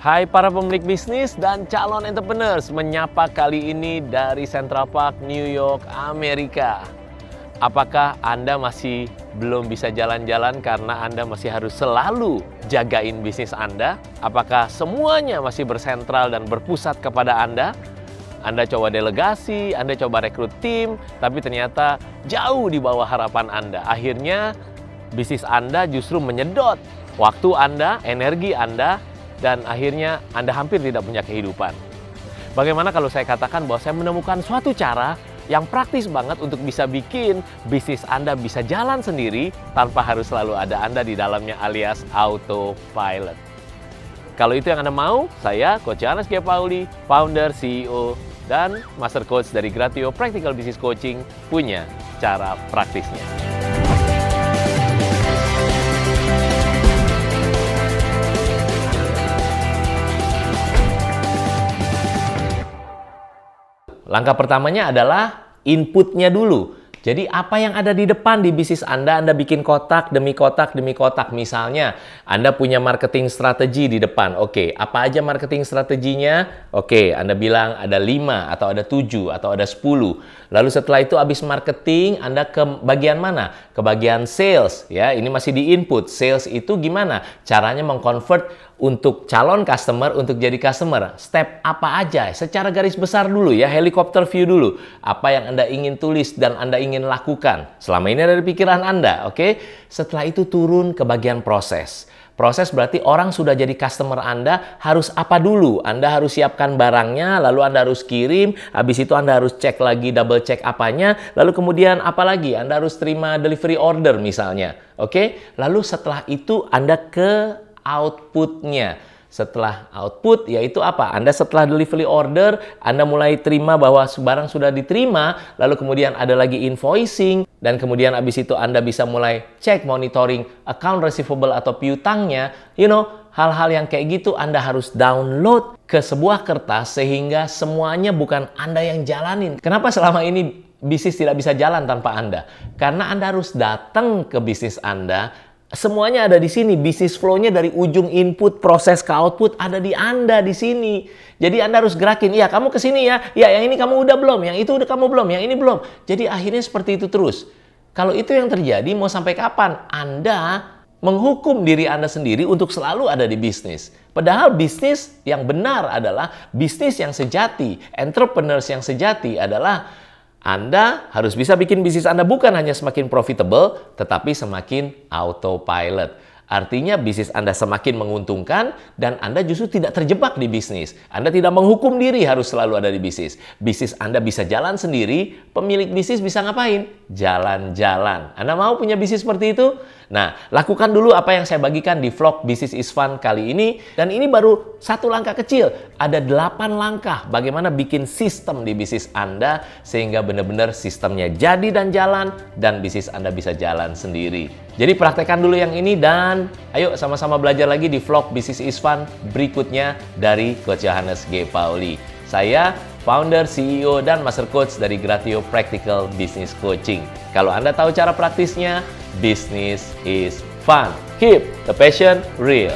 Hai para pemilik bisnis dan calon entrepreneurs, menyapa kali ini dari Central Park, New York, Amerika. Apakah Anda masih belum bisa jalan-jalan karena Anda masih harus selalu jagain bisnis Anda? Apakah semuanya masih bersentral dan berpusat kepada Anda? Anda coba delegasi, Anda coba rekrut tim, tapi ternyata jauh di bawah harapan Anda. Akhirnya bisnis Anda justru menyedot waktu Anda, energi Anda, dan akhirnya Anda hampir tidak punya kehidupan. Bagaimana kalau saya katakan bahwa saya menemukan suatu cara yang praktis banget untuk bisa bikin bisnis Anda bisa jalan sendiri tanpa harus selalu ada Anda di dalamnya, alias autopilot. Kalau itu yang Anda mau, saya Coach Johannes G. Pauli, founder, CEO, dan Master Coach dari Gratio Practical Business Coaching, punya cara praktisnya. Langkah pertamanya adalah inputnya dulu. Jadi apa yang ada di depan di bisnis Anda bikin kotak demi kotak demi kotak. Misalnya, Anda punya marketing strategi di depan. Oke, apa aja marketing strateginya? Oke, Anda bilang ada 5, atau ada 7, atau ada 10. Lalu setelah itu habis marketing, Anda ke bagian mana? Ke bagian sales. Ya, ini masih di input. Sales itu gimana? Caranya mengconvert untuk calon customer untuk jadi customer. Step apa aja? Secara garis besar dulu ya, helikopter view dulu. Apa yang Anda ingin tulis dan Anda ingin lakukan. Selama ini ada di pikiran Anda, oke? Setelah itu turun ke bagian proses. Proses berarti orang sudah jadi customer Anda, harus apa dulu? Anda harus siapkan barangnya, lalu Anda harus kirim, habis itu Anda harus cek lagi, double check apanya, lalu kemudian apa lagi? Anda harus terima delivery order misalnya, oke? Lalu setelah itu Anda ke outputnya. Setelah output, yaitu apa? Anda setelah delivery order, Anda mulai terima bahwa barang sudah diterima, lalu kemudian ada lagi invoicing, dan kemudian habis itu Anda bisa mulai cek monitoring account receivable atau piutangnya. Hal-hal yang kayak gitu Anda harus download ke sebuah kertas sehingga semuanya bukan Anda yang jalanin. Kenapa selama ini bisnis tidak bisa jalan tanpa Anda? Karena Anda harus datang ke bisnis Anda. Semuanya ada di sini, bisnis flow-nya dari ujung input, proses ke output ada di Anda di sini. Jadi Anda harus gerakin, ya kamu ke sini ya, yang ini kamu udah belum, yang itu udah kamu belum, yang ini belum. Jadi akhirnya seperti itu terus. Kalau itu yang terjadi, mau sampai kapan? Anda menghukum diri Anda sendiri untuk selalu ada di bisnis. Padahal bisnis yang benar adalah bisnis yang sejati. Entrepreneurs yang sejati adalah Anda harus bisa bikin bisnis Anda bukan hanya semakin profitable, tetapi semakin autopilot. Artinya bisnis Anda semakin menguntungkan dan Anda justru tidak terjebak di bisnis. Anda tidak menghukum diri harus selalu ada di bisnis. Bisnis Anda bisa jalan sendiri, pemilik bisnis bisa ngapain? Jalan-jalan. Anda mau punya bisnis seperti itu? Nah, lakukan dulu apa yang saya bagikan di vlog Business is Fun kali ini. Dan ini baru satu langkah kecil. Ada 8 langkah bagaimana bikin sistem di bisnis Anda sehingga benar-benar sistemnya jadi dan jalan dan bisnis Anda bisa jalan sendiri. Jadi praktekkan dulu yang ini dan ayo sama-sama belajar lagi di vlog Business is Fun berikutnya dari Coach Johannes G. Pauli. Saya founder, CEO, dan Master Coach dari Gratio Practical Business Coaching. Kalau Anda tahu cara praktisnya, business is fun. Keep the passion real.